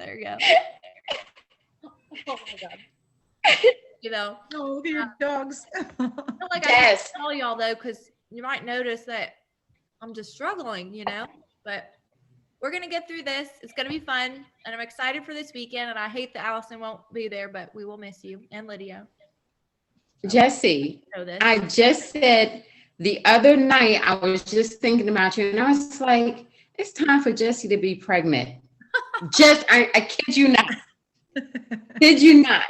There you go. Oh my God. You know, Oh, look at your dogs. I feel like I Yes. should tell y'all though, because you might notice that I'm just struggling, but we're going to get through this. It's going to be fun. And I'm excited for this weekend. And I hate that Allison won't be there, but we will miss you and Lydia. Jesse, I just said the other night, I was just thinking about you, and I was like, it's time for Jesse to be pregnant. I kid you not. Kid you not.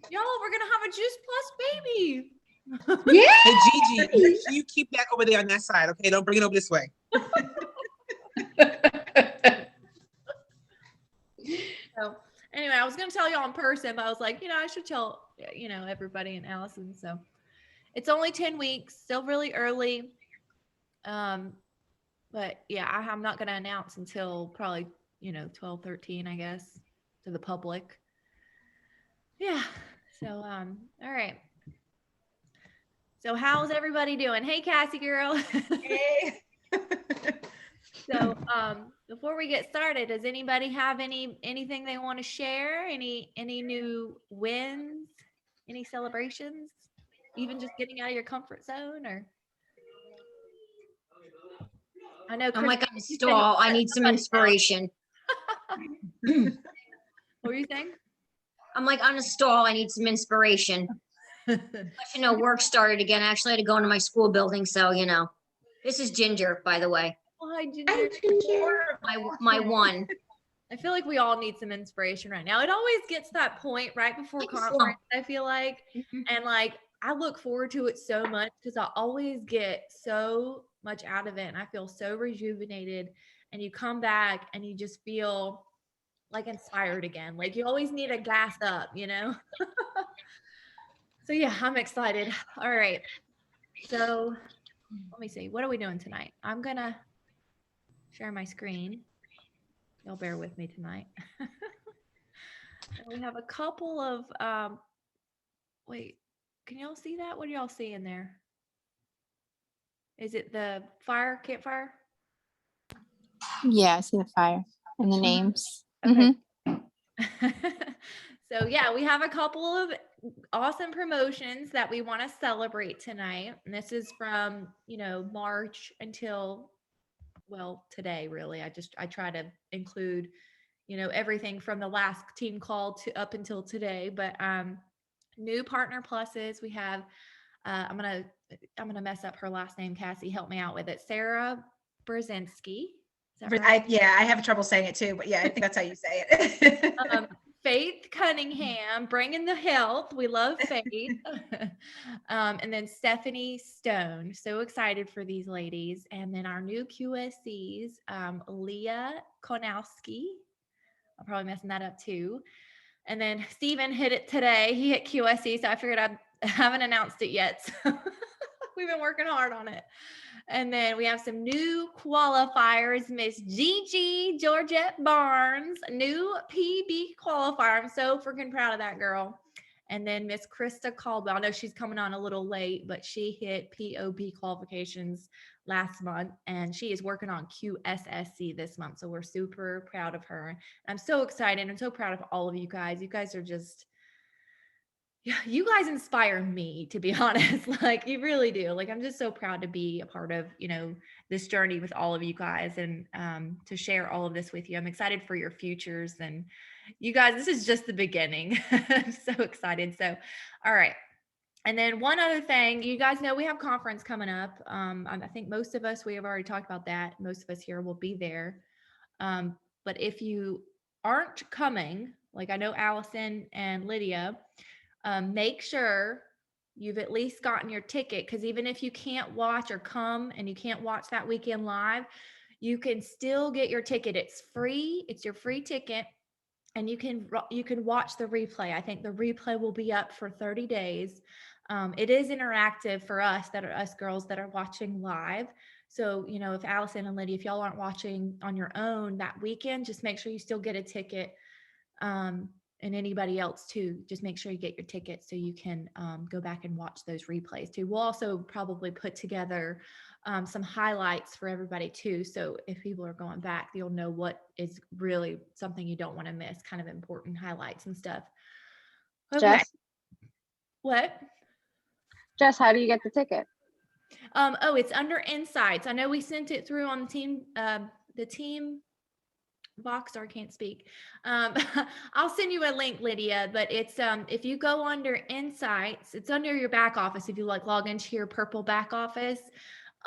Y'all, we're going to have a Juice Plus baby. Yeah. Hey, Gigi, make sure you keep that over there on that side, okay? Don't bring it over this way. So anyway, I was going to tell y'all in person, but I was like, I should tell, everybody and Allison. So it's only 10 weeks, still really early. But yeah, I'm not going to announce until probably, 12, 13, I guess, to the public. Yeah. So, all right. So how's everybody doing? Hey, Cassie girl. Hey. So, before we get started, does anybody have anything they want to share? Any new wins? Any celebrations? Even just getting out of your comfort zone, or I know. I'm like on a stall. I need some inspiration. What were you saying? I'm like on a stall. I need some inspiration. But work started again. I actually had to go into my school building, so this is Ginger, by the way. Hi, Ginger. My one. I feel like we all need some inspiration right now. It always gets to that point right before conference, I feel like. And like, I look forward to it so much because I always get so much out of it and I feel so rejuvenated. And you come back and you just feel like inspired again. Like you always need a gas up, So yeah, I'm excited. All right. So let me see. What are we doing tonight? I'm going to share my screen. Y'all bear with me tonight. We have a couple of, wait, can y'all see that? What do y'all see in there? Is it the campfire? Yeah, I see the fire and the names. Okay. So yeah, we have a couple of awesome promotions that we want to celebrate tonight. And this is from, March until, well, today really. I try to include, everything from the last team call to up until today, but new partner pluses. We have, I'm going to mess up her last name. Cassie, help me out with it. Sarah Brzezinski. Right? I have trouble saying it too, but yeah, I think that's how you say it. Faith Cunningham, bringing the health. We love Faith. And then Stephanie Stone. So excited for these ladies. And then our new QSCs, Leah Konowski. I'm probably messing that up too. And then Steven hit it today. He hit QSC, so I figured I haven't announced it yet. So we've been working hard on it. And then we have some new qualifiers, Miss Gigi Georgette Barnes, new PB qualifier. I'm so freaking proud of that girl. And then Miss Krista Caldwell. I know she's coming on a little late, but she hit POP qualifications last month, and she is working on QSSC this month. So we're super proud of her. I'm so excited. I'm so proud of all of you guys. You guys are just, yeah, you guys inspire me, to be honest. Like you really do. Like I'm just so proud to be a part of, this journey with all of you guys and to share all of this with you. I'm excited for your futures, and you guys, this is just the beginning. I'm so excited. So, all right. And then one other thing, you guys know we have conference coming up. I think most of us, we have already talked about that. Most of us here will be there. But if you aren't coming, like I know Allison and Lydia, make sure you've at least gotten your ticket, because even if you can't watch or come and you can't watch that weekend live, you can still get your ticket. It's free. It's your free ticket. And you can watch the replay. I think the replay will be up for 30 days. It is interactive for us girls that are watching live. So, if Allison and Lydia, if y'all aren't watching on your own that weekend, just make sure you still get a ticket. And anybody else too, just make sure you get your ticket so you can go back and watch those replays too. We'll also probably put together some highlights for everybody too. So if people are going back, you'll know what is really something you don't want to miss, kind of important highlights and stuff. Okay. Jess, What? Jess, how do you get the ticket? Oh, it's under Insights. I know we sent it through on the team Voxstar can't speak. I'll send you a link, Lydia, but it's if you go under Insights, it's under your back office. If you like log into your purple back office,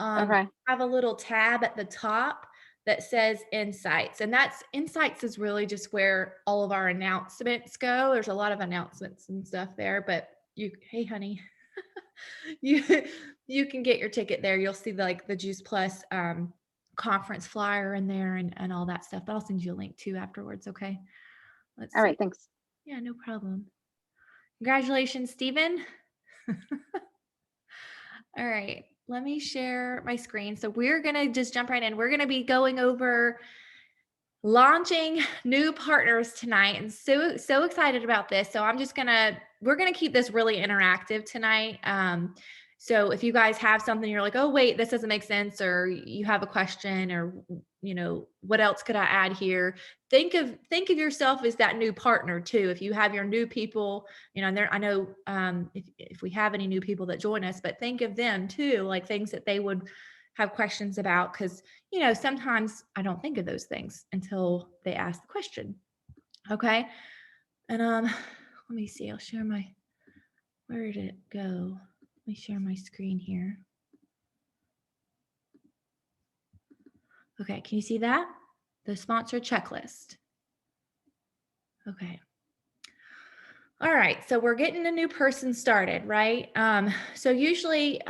Okay. have a little tab at the top that says Insights. And that's Insights is really just where all of our announcements go. There's a lot of announcements and stuff there, but hey honey, you can get your ticket there. You'll see the Juice Plus conference flyer in there and all that stuff. But I'll send you a link too afterwards. Okay. Let's All see. right. Thanks. Yeah, no problem. Congratulations, Stephen. All right. Let me share my screen. So we're going to just jump right in. We're going to be going over launching new partners tonight, and so excited about this. So we're going to keep this really interactive tonight. So if you guys have something you're like, oh wait, this doesn't make sense, or you have a question, or what else could I add here? Think of yourself as that new partner too. If you have your new people, and I know if we have any new people that join us, but think of them too, like things that they would have questions about, because sometimes I don't think of those things until they ask the question. Okay. And let me see, I'll share where did it go? Let me share my screen here. Okay, can you see that? The sponsor checklist. Okay. All right, so we're getting a new person started, right? So usually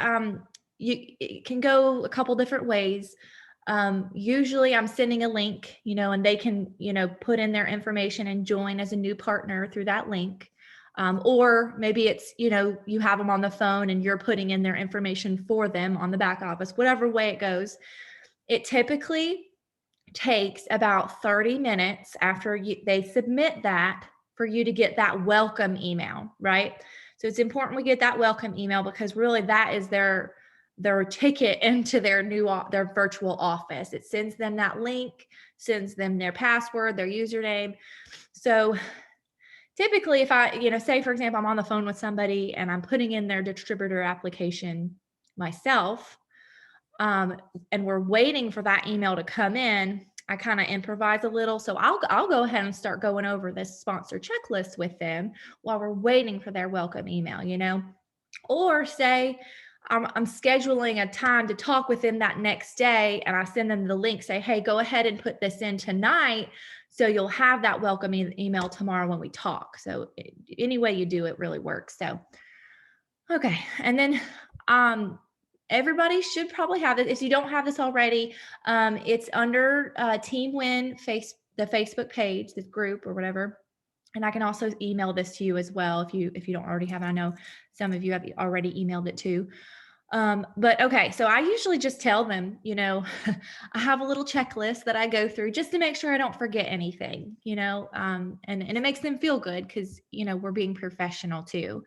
it can go a couple different ways. Usually I'm sending a link, and they can, put in their information and join as a new partner through that link. Or maybe it's, you have them on the phone and you're putting in their information for them on the back office, whatever way it goes. It typically takes about 30 minutes after they submit that for you to get that welcome email, right? So it's important we get that welcome email, because really that is their ticket into their virtual office. It sends them that link, sends them their password, their username. So typically if I, say for example, I'm on the phone with somebody and I'm putting in their distributor application myself, and we're waiting for that email to come in, I kind of improvise a little. So I'll go ahead and start going over this sponsor checklist with them while we're waiting for their welcome email, or say I'm scheduling a time to talk with them that next day, and I send them the link, say, hey, go ahead and put this in tonight, so you'll have that welcome email tomorrow when we talk. So any way you do it really works. So, okay. And then everybody should probably have it. If you don't have this already, it's under Team Win the Facebook page, this group or whatever. And I can also email this to you as well if you don't already have it. I know some of you have already emailed it too. But okay, so I usually just tell them, I have a little checklist that I go through just to make sure I don't forget anything, and it makes them feel good because, we're being professional too.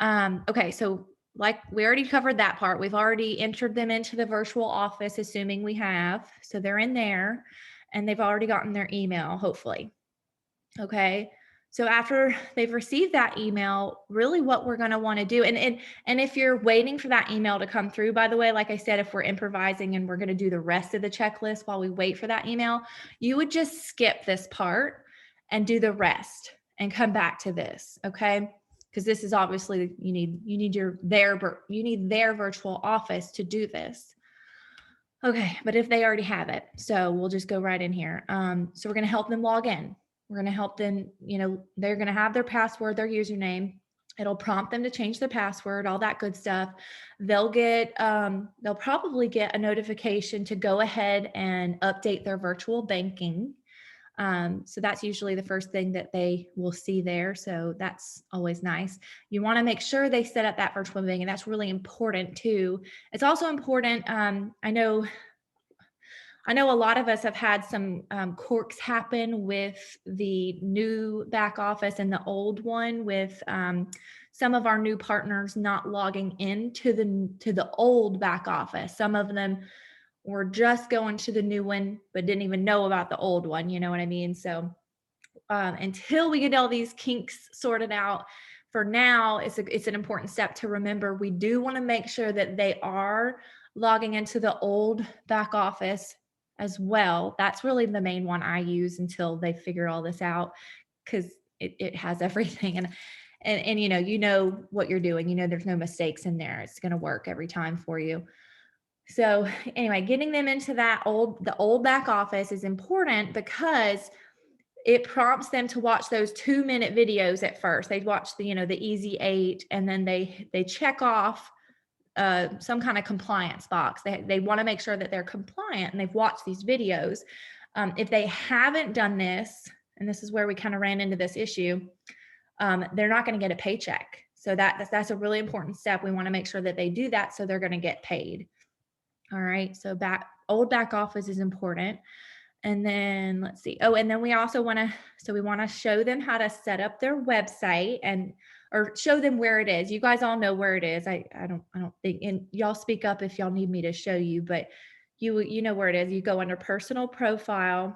Okay, so like we already covered that part. We've already entered them into the virtual office, assuming we have. So they're in there and they've already gotten their email, hopefully. Okay. So after they've received that email, really what we're going to want to do, and if you're waiting for that email to come through, by the way, like I said, if we're improvising and we're going to do the rest of the checklist while we wait for that email, you would just skip this part and do the rest and come back to this. Okay. Because this is obviously, you need their virtual office to do this. Okay. But if they already have it, so we'll just go right in here. So we're going to help them log in. We're going to help them, they're going to have their password, their username. It'll prompt them to change their password, all that good stuff. They'll probably get a notification to go ahead and update their virtual banking. So that's usually the first thing that they will see there. So that's always nice. You want to make sure they set up that virtual banking, and that's really important too. It's also important. I know I know a lot of us have had some quirks happen with the new back office and the old one, with some of our new partners not logging into the old back office. Some of them were just going to the new one, but didn't even know about the old one. You know what I mean? So until we get all these kinks sorted out, for now, it's an important step to remember. We do want to make sure that they are logging into the old back office as well. That's really the main one I use until they figure all this out, because it has everything. And you know what you're doing. There's no mistakes in there. It's going to work every time for you. So anyway, getting them into the old back office is important because it prompts them to watch those 2-minute videos at first. They watch the Easy 8, and then they check off some kind of compliance box. They want to make sure that they're compliant and they've watched these videos. If they haven't done this, and this is where we kind of ran into this issue, they're not going to get a paycheck. So that's a really important step. We want to make sure that they do that, so they're going to get paid. All right. So old back office is important. And then let's see. Oh, and then we also want to show them how to set up their website or show them where it is. You guys all know where it is. I don't think, and y'all speak up if y'all need me to show you, but you know where it is. You go under personal profile,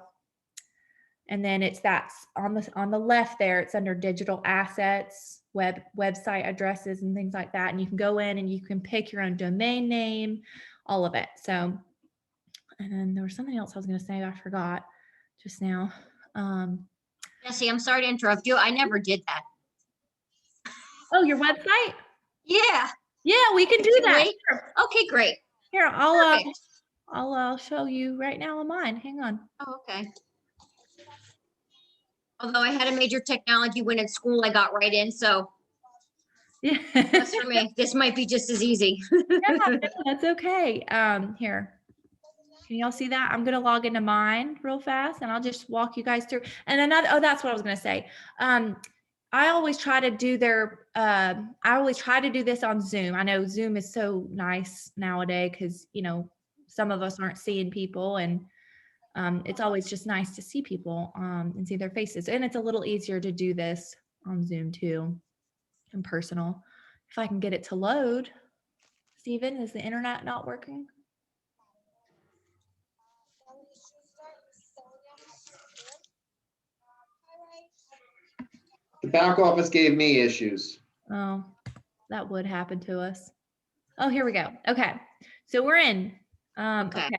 and then that's on the left there. It's under digital assets, website addresses and things like that. And you can go in and you can pick your own domain name, all of it. So, and then there was something else I was going to say. I forgot just now. Jesse, I'm sorry to interrupt you. I never did that. Oh, your website? Yeah. Yeah, we can do that. Sure. Okay, great. Here, I'll show you right now on mine. Hang on. Oh, okay. Although I had a major technology win at school, I got right in. So Yeah, that's for me. This might be just as easy. yeah, that's okay. Here. Can y'all see that? I'm going to log into mine real fast, and I'll just walk you guys through. And that's what I was going to say. I always try to do this on Zoom. I know Zoom is so nice nowadays because, some of us aren't seeing people, and it's always just nice to see people and see their faces. And it's a little easier to do this on Zoom too, and personal. If I can get it to load. Steven, is the internet not working? The back office gave me issues. Oh, that would happen to us. Oh, here we go. Okay. So we're in. Okay.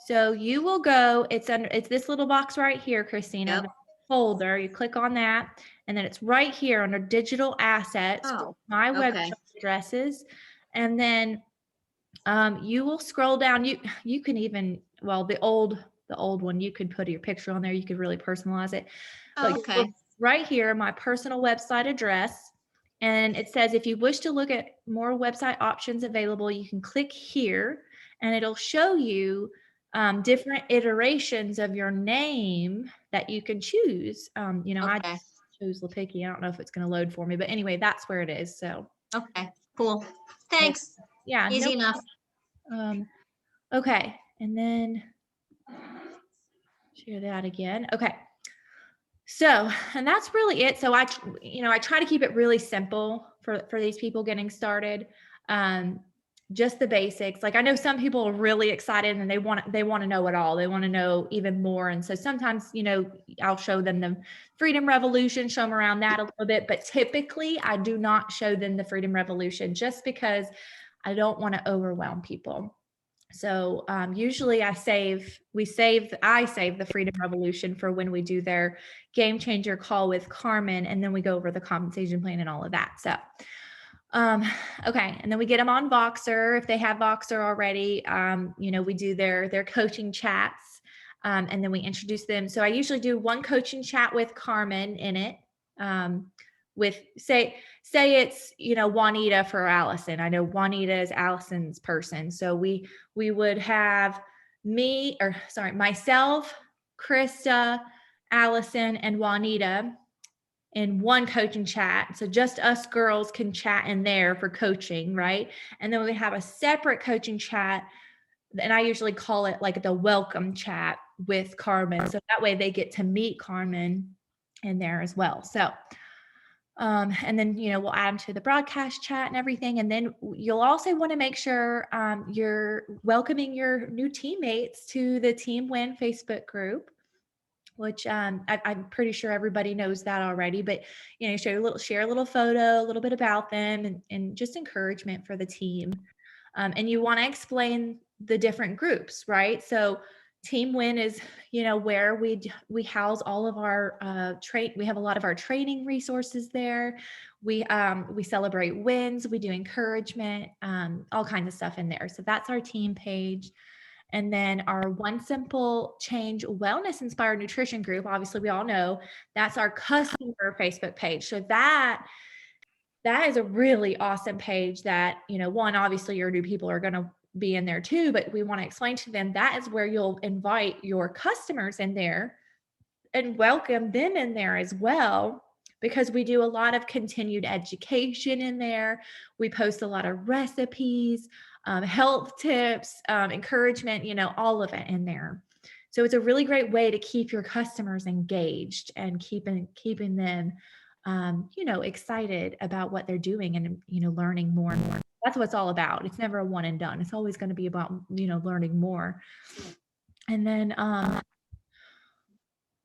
So you will go, it's this little box right here, Christina, the folder. You click on that, and then it's right here under digital assets, my website addresses. And then you will scroll down. You can even, well, the old one, you could put your picture on there. You could really personalize it. Okay. Right here, my personal website address. And it says, if you wish to look at more website options available, you can click here, and it'll show you different iterations of your name that you can choose. I just chose Lepicki. I don't know if it's going to load for me, but anyway, that's where it is. So. Okay, cool. Thanks. Yeah. Easy enough. Okay. And then share that again. Okay. So, and that's really it. So I try to keep it really simple for these people getting started. Just the basics. Like, I know some people are really excited and they want to know it all. They want to know even more. And so sometimes, I'll show them the Freedom Revolution, show them around that a little bit, but typically I do not show them the Freedom Revolution just because I don't want to overwhelm people. So usually I save the Freedom Revolution for when we do their game changer call with Carmen, and then we go over the compensation plan and all of that. So, okay. And then we get them on Voxer. If they have Voxer already, we do their coaching chats, and then we introduce them. So I usually do one coaching chat with Carmen in it, with say it's, Juanita for Allison. I know Juanita is Allison's person. So we would have myself, Krista, Allison, and Juanita in one coaching chat. So just us girls can chat in there for coaching, right? And then we have a separate coaching chat and I usually call it like the welcome chat with Carmen. So that way they get to meet Carmen in there as well. So, and then, we'll add them to the broadcast chat and everything. And then you'll also want to make sure you're welcoming your new teammates to the Team Win Facebook group, which I'm pretty sure everybody knows that already, but share a little photo, a little bit about them, and just encouragement for the team. And you want to explain the different groups, right? So Team Win is, where we house all of our we have a lot of our training resources there. We celebrate wins, we do encouragement, all kinds of stuff in there. So that's our team page. And then our One Simple Change Wellness Inspired Nutrition group, obviously we all know that's our customer Facebook page. So that is a really awesome page that, one, obviously your new people are going to be in there too, but we want to explain to them that is where you'll invite your customers in there and welcome them in there as well, because we do a lot of continued education in there. We post a lot of recipes, health tips, encouragement, all of it in there. So it's a really great way to keep your customers engaged and keeping them, excited about what they're doing and, learning more and more. That's what it's all about. It's never a one and done. It's always going to be about, learning more. And then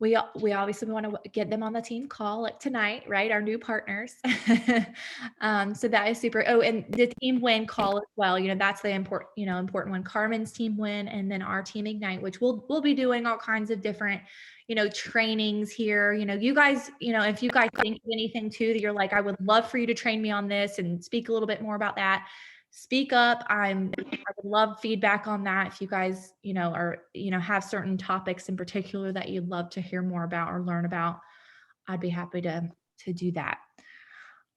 we obviously want to get them on the team call like tonight, right? Our new partners. So that is super. Oh, and the Team Win call as well. That's the important one. Carmen's Team Win, and then our Team Ignite, which we'll be doing all kinds of different, trainings here. You guys, if you guys think of anything too that you're like, I would love for you to train me on this and speak a little bit more about that, speak up. I would love feedback on that. If you guys, have certain topics in particular that you'd love to hear more about or learn about, I'd be happy to do that.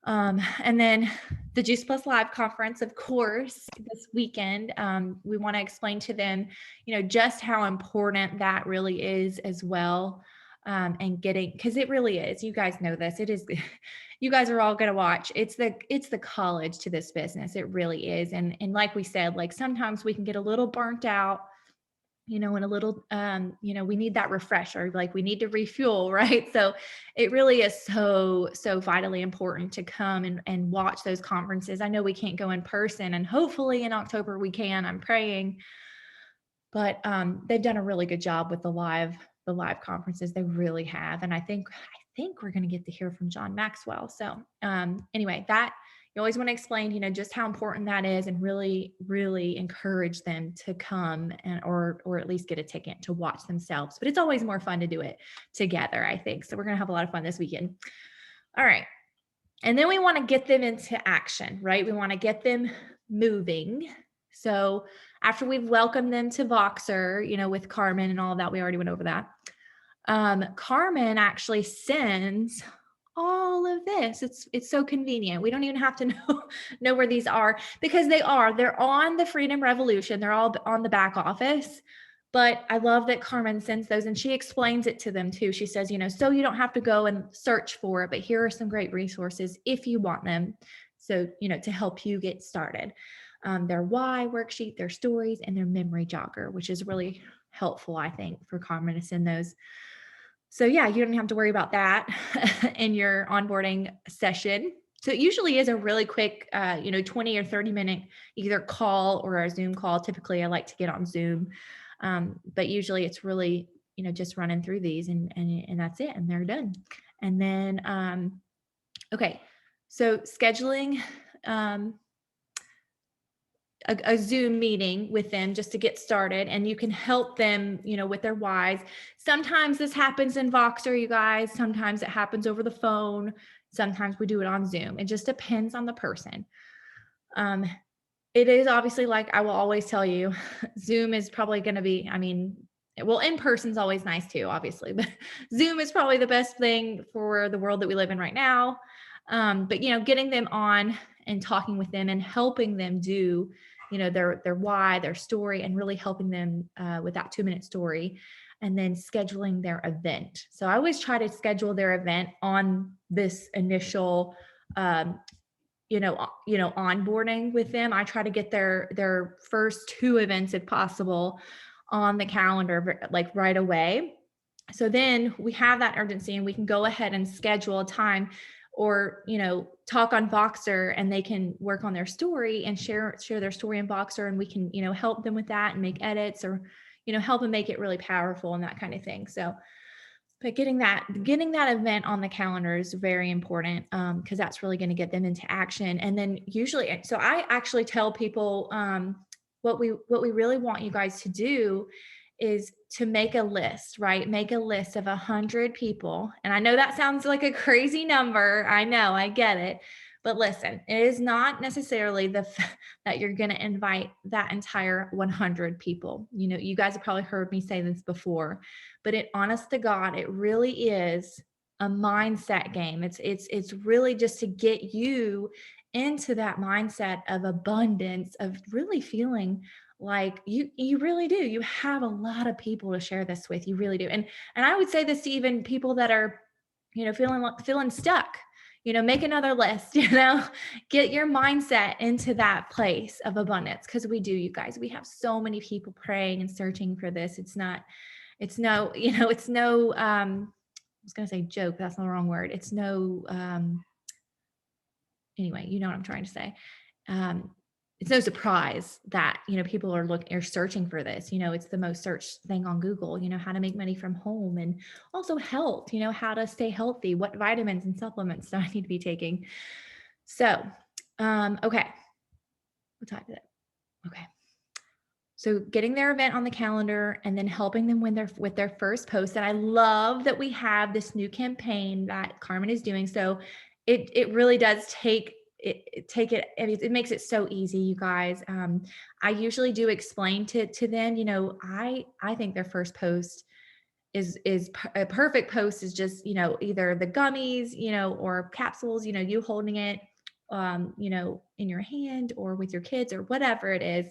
And then the Juice Plus Live conference, of course, this weekend, we want to explain to them, just how important that really is as well. And because it really is, you guys know this, it is, you guys are all going to watch. It's the college to this business. It really is. And like we said, like sometimes we can get a little burnt out, and a little, we need that refresher, like we need to refuel, right? So it really is so vitally important to come and watch those conferences. I know we can't go in person, and hopefully in October we can, I'm praying, but they've done a really good job with the live conferences. They really have. And I think we're going to get to hear from John Maxwell. So anyway, that you always want to explain, just how important that is, and really, really encourage them to come or at least get a ticket to watch themselves. But it's always more fun to do it together, I think. So we're going to have a lot of fun this weekend. All right. And then we want to get them into action, right? We want to get them moving. So after we've welcomed them to Voxer, with Carmen and all of that, we already went over that. Carmen actually sends all of this. It's so convenient. We don't even have to know where these are, because they're on the Freedom Revolution. They're all on the back office. But I love that Carmen sends those, and she explains it to them too. She says, so you don't have to go and search for it, but here are some great resources if you want them. So, to help you get started. Their why worksheet, their stories, and their memory jogger, which is really helpful, I think, for Carmen to send those. So yeah, you don't have to worry about that in your onboarding session. So it usually is a really quick, 20 or 30 minute either call or a Zoom call. Typically I like to get on Zoom, but usually it's really, just running through these and that's it, and they're done. And then, okay, so scheduling, a Zoom meeting with them just to get started, and you can help them, with their whys. Sometimes this happens in Voxer, you guys. Sometimes it happens over the phone. Sometimes we do it on Zoom. It just depends on the person. It is obviously, like I will always tell you, Zoom is probably going to be, in person's always nice too, obviously, but Zoom is probably the best thing for the world that we live in right now. But, getting them on and talking with them and helping them do, their why, their story, and really helping them with that 2-minute story, and then scheduling their event. So I always try to schedule their event on this initial onboarding with them. I try to get their first 2 events, if possible, on the calendar, like right away. So then we have that urgency and we can go ahead and schedule a time, or, talk on Voxer, and they can work on their story and share their story in Voxer, and we can, help them with that and make edits, or, help them make it really powerful and that kind of thing. So, but getting that event on the calendar is very important, because that's really going to get them into action. And then usually, so I actually tell people, what we really want you guys to do is to make a list, right? Make a list of 100 people. And I know that sounds like a crazy number. I know, I get it. But listen, it is not necessarily that you're going to invite that entire 100 people. You guys have probably heard me say this before, but honest to God, it really is a mindset game. It's really just to get you into that mindset of abundance, of really feeling like you really do. You have a lot of people to share this with. You really do. And I would say this to even people that are, feeling stuck. Make another list, get your mindset into that place of abundance. Because we do, you guys, we have so many people praying and searching for this. It's no, I was going to say joke. That's not the wrong word. It's no, anyway, you know what I'm trying to say. It's no surprise that, people are searching for this. It's the most searched thing on Google, how to make money from home, and also health, how to stay healthy, what vitamins and supplements do I need to be taking. So, okay. What time is it? Okay. So getting their event on the calendar and then helping them with their first post. And I love that we have this new campaign that Carmen is doing. So it really does it makes it so easy, you guys. I usually do explain to them, I think their first post is a perfect post is just, either the gummies, or capsules, you holding it, in your hand or with your kids or whatever it is.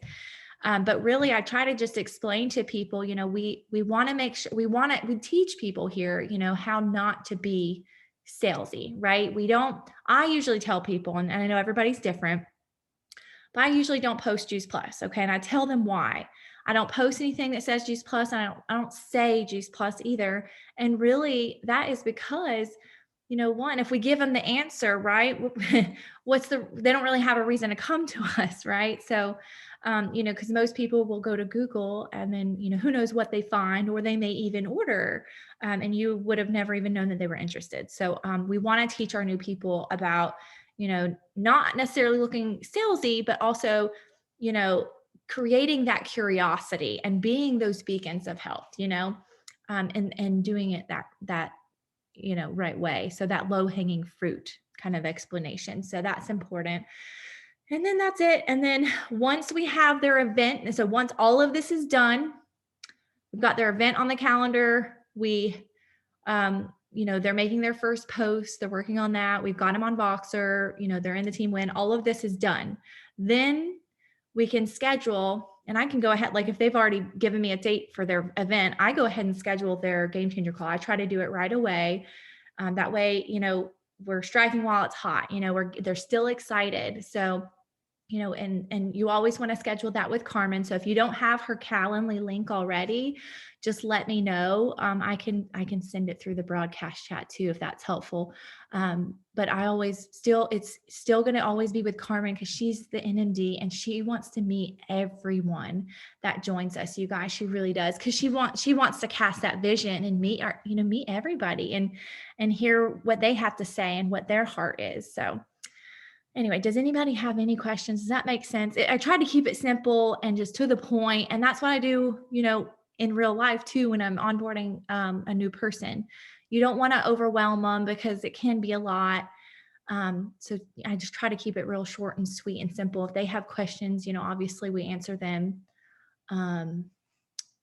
But really, I try to just explain to people, we want to make sure we teach people here, how not to be salesy, right? I usually tell people, and I know everybody's different, but I usually don't post Juice Plus. Okay. And I tell them why. I don't post anything that says Juice Plus. And I don't say Juice Plus either. And really that is because, one, if we give them the answer, right, they don't really have a reason to come to us. Right. So, because most people will go to Google and then, who knows what they find, or they may even order, and you would have never even known that they were interested. So we want to teach our new people about, not necessarily looking salesy, but also, creating that curiosity and being those beacons of health, and doing it that right way. So that low hanging fruit kind of explanation. So that's important. And then that's it. And then once we have their event, and so once all of this is done, we've got their event on the calendar. They're making their first post. They're working on that. We've got them on Voxer. They're in the team win. All of this is done. Then we can schedule, and I can go ahead, like if they've already given me a date for their event, I go ahead and schedule their game changer call. I try to do it right away. That way, we're striking while it's hot, they're still excited. So, and you always want to schedule that with Carmen. So if you don't have her Calendly link already, just let me know. I can send it through the broadcast chat too, if that's helpful. But it's still going to always be with Carmen, because she's the NMD and she wants to meet everyone that joins us, you guys. She really does. Cause she wants to cast that vision and meet everybody and hear what they have to say and what their heart is. So anyway, does anybody have any questions? Does that make sense? I try to keep it simple and just to the point. And that's what I do, in real life too, when I'm onboarding a new person. You don't want to overwhelm them because it can be a lot. So I just try to keep it real short and sweet and simple. If they have questions, obviously we answer them, and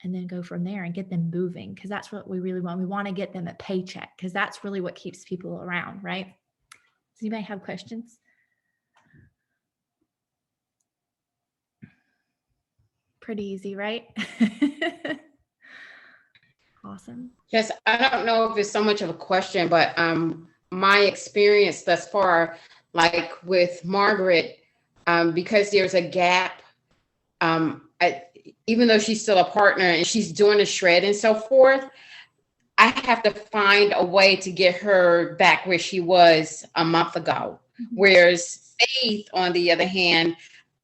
then go from there and get them moving. Cause that's what we really want. We want to get them a paycheck, because that's really what keeps people around. Right. Does anybody have questions? Pretty easy, right? Awesome. Yes, I don't know if it's so much of a question, but my experience thus far, like with Margaret, because there's a gap, even though she's still a partner and she's doing the shred and so forth, I have to find a way to get her back where she was a month ago. Whereas Faith, on the other hand,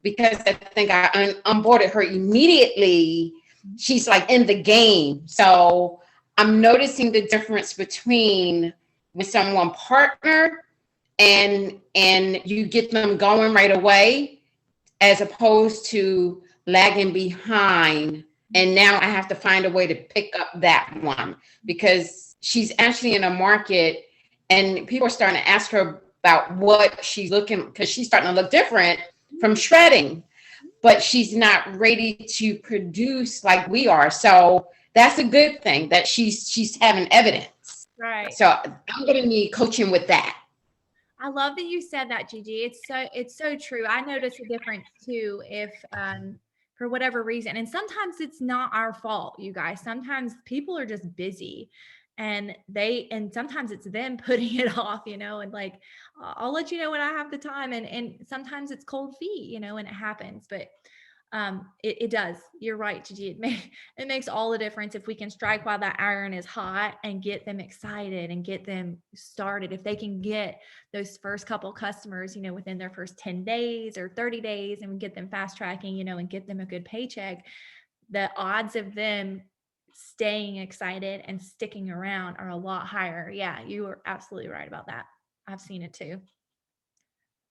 because I think I onboarded her immediately, she's like in the game. So I'm noticing the difference between when someone partner and you get them going right away, as opposed to lagging behind. And now I have to find a way to pick up that one, because she's actually in a market and people are starting to ask her about what she's looking, because she's starting to look different from shredding, but she's not ready to produce like we are. So that's a good thing that she's having evidence. Right. So I'm going to need coaching with that. I love that you said that, Gigi. It's so true. I notice a difference too if for whatever reason, and sometimes it's not our fault, you guys. Sometimes people are just busy and sometimes it's them putting it off, and like, I'll let you know when I have the time. And sometimes it's cold feet, and it happens, but it does. You're right, Gigi. It makes all the difference if we can strike while that iron is hot and get them excited and get them started. If they can get those first couple customers, within their first 10 days or 30 days, and we get them fast tracking, and get them a good paycheck, the odds of them staying excited and sticking around are a lot higher. Yeah, you are absolutely right about that. I've seen it too.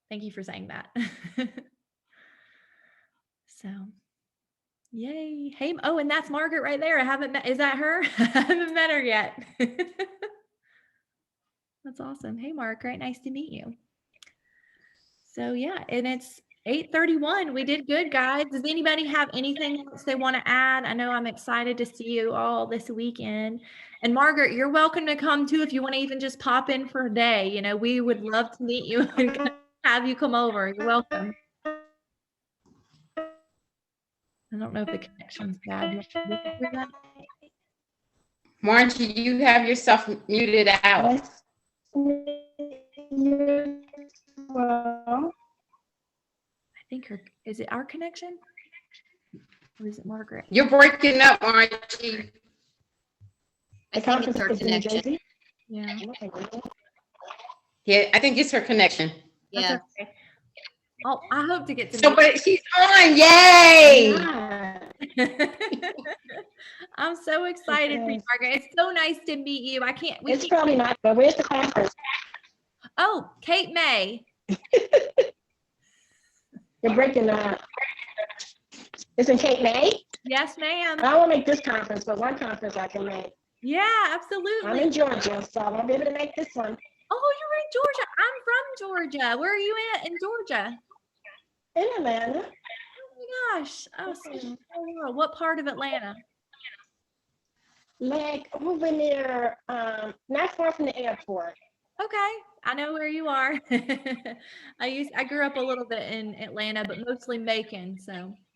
Thank you for saying that. So, yay. Hey, oh, and that's Margaret right there. I haven't met, is that her? I haven't met her yet. That's awesome. Hey, Margaret, nice to meet you. So yeah, and it's 8:31. We did good, guys. Does anybody have anything else they want to add? I know I'm excited to see you all this weekend. And Margaret, you're welcome to come too if you want to even just pop in for a day. We would love to meet you and have you come over. You're welcome. I don't know if the connection's bad. Margie, you have yourself muted out. I think is it our connection? Or is it Margaret? You're breaking up, Margie. I think it's her connection. Yeah. Yeah, I think it's her connection. Yeah. That's okay. Oh, I hope to get to So, meet but she's on, yay! I'm so excited for you, Margaret. It's so nice to meet you. It's probably not, but where's the conference? Oh, Kate May. You're breaking up. It's in Cape May? Yes, ma'am. I won't make this conference, but one conference I can make. Yeah, absolutely. I'm in Georgia, so I won't be able to make this one. Oh, you're in Georgia. I'm from Georgia. Where are you at in Georgia? In Atlanta. Oh my gosh. Oh, what part of Atlanta? Like over near, not far from the airport. Okay, I know where you are. I grew up a little bit in Atlanta, but mostly Macon.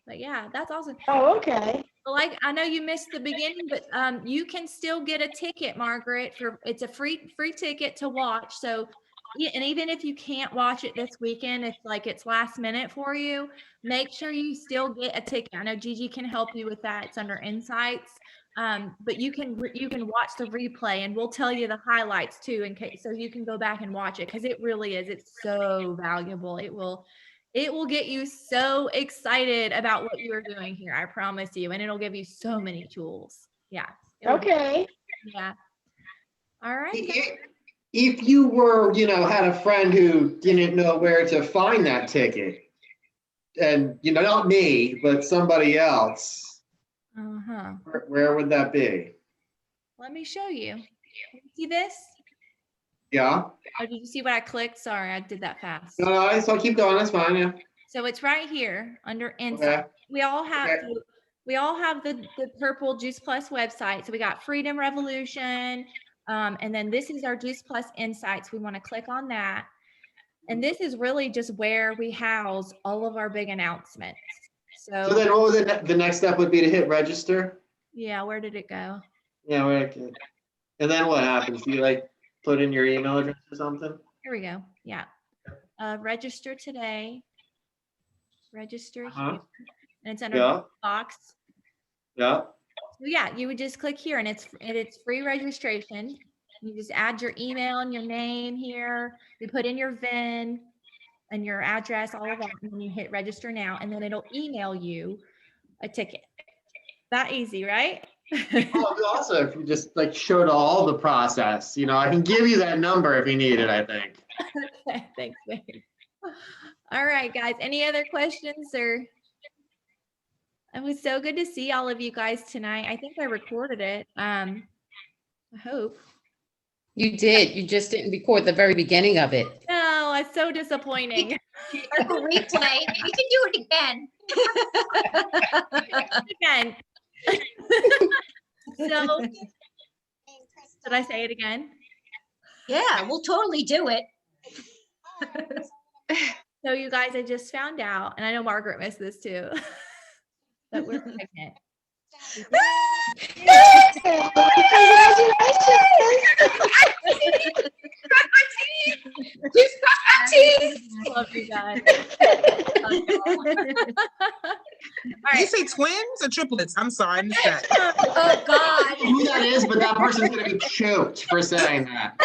But yeah, that's awesome. Oh, okay. Well, I know you missed the beginning, but you can still get a ticket, Margaret. It's a free ticket to watch. So, yeah, and even if you can't watch it this weekend, if it's last minute for you, make sure you still get a ticket. I know Gigi can help you with that. It's under Insights. But you can watch the replay, and we'll tell you the highlights too, in case, so you can go back and watch it, because it really is. It's so valuable. It will get you so excited about what you are doing here. I promise you, and it'll give you so many tools. Yeah. Okay. Yeah. All right. If you were, had a friend who didn't know where to find that ticket, and not me, but somebody else, where would that be? Let me show you. See this? Yeah. Oh, did you see what I clicked? Sorry, I did that fast. No, so keep going. That's fine. Yeah. So it's right here under Insight. Okay. We all have the purple Juice Plus website. So we got Freedom Revolution. And then this is our Juice Plus Insights. We want to click on that. And this is really just where we house all of our big announcements. So then what would the next step would be to hit register? Yeah, where did it go? Yeah, and then what happens? Do you put in your email address or something? Here we go. Yeah. register today. Register Uh-huh. here. And it's under Yeah. the box. Yeah. So yeah, you would just click here and it's free registration. You just add your email and your name here. You put in your VIN and your address, all of that, and then you hit register now, and then it'll email you a ticket. That easy, right? Oh, also, if you just like showed all the process, I can give you that number if you need it, I think. Okay, thanks, babe. All right, guys. Any other questions or? It was so good to see all of you guys tonight. I think I recorded it. I hope. You did. You just didn't record the very beginning of it. No, it's so disappointing. Like a replay. We can do it again. Again. So, did I say it again? Yeah, we'll totally do it. So, you guys, I just found out, and I know Margaret missed this too, that we're pregnant. Love you guys. Love y'all. All Did you right. say twins or triplets? I'm sorry, I missed that. Oh, God. Who that is, but that person's gonna be choked for saying that.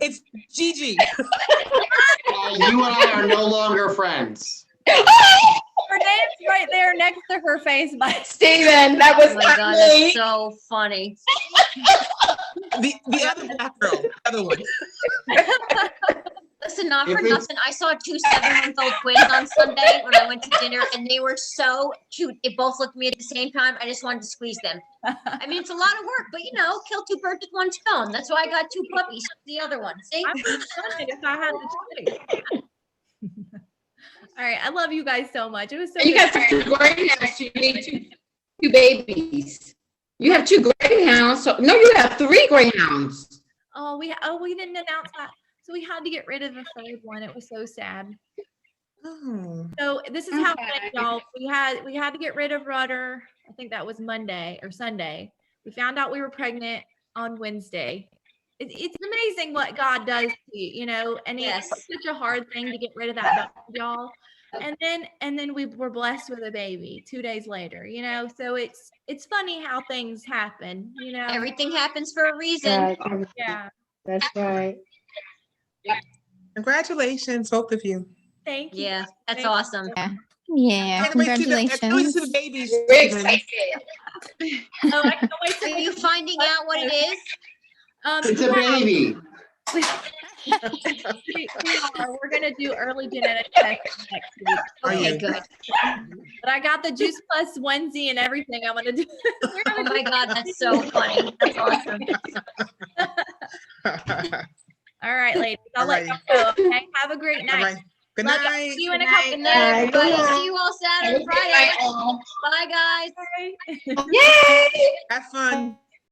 It's Gigi. You and I are no longer friends. Her name's right there next to her face. By Steven, that was Oh my not God, me. that's so funny. The other black girl, the other one. Listen, not for If it's- nothing. I saw 2 7-month-old twins on Sunday when I went to dinner, and they were so cute. They both looked at me at the same time. I just wanted to squeeze them. I mean, it's a lot of work, but kill 2 birds with 1 stone. That's why I got 2 puppies. The other one, see? I would have done it if I had the choice. All right, I love you guys so much. It was so You good. got 2 greyhounds. You need two babies. You have 2 greyhounds. So no, you have 3 greyhounds. Oh, we didn't announce that. So we had to get rid of the 3rd one. It was so sad. Oh. So this is how it Okay. went, y'all. We had to get rid of Rudder. I think that was Monday or Sunday. We found out we were pregnant on Wednesday. It's amazing what God does to you, and Yes. it's such a hard thing to get rid of that, y'all. And then we were blessed with a baby 2 days later, so it's funny how things happen, Everything happens for a reason. Yeah. That's right. Congratulations, both of you. Thank you. Yeah, that's Thank- awesome. Yeah, Can't wait to see the congratulations. babies. We're excited. Oh, I can't wait Are to you finding out what it is? It's a baby. We're gonna do early genetic testing next week. Are Okay, you? good. But I got the Juice Plus onesie and everything. I'm gonna do. We're Oh gonna my do- God, that's so funny. That's awesome. All right, ladies. I'll All let right. y'all go. Okay. Have a great All night. right. Good Love y'all. night. See you in a Good couple Good night. night, Bye. Good everybody. night. See you all Saturday, Have a good Friday. night, all. Bye, guys. Bye. Yay! Have fun.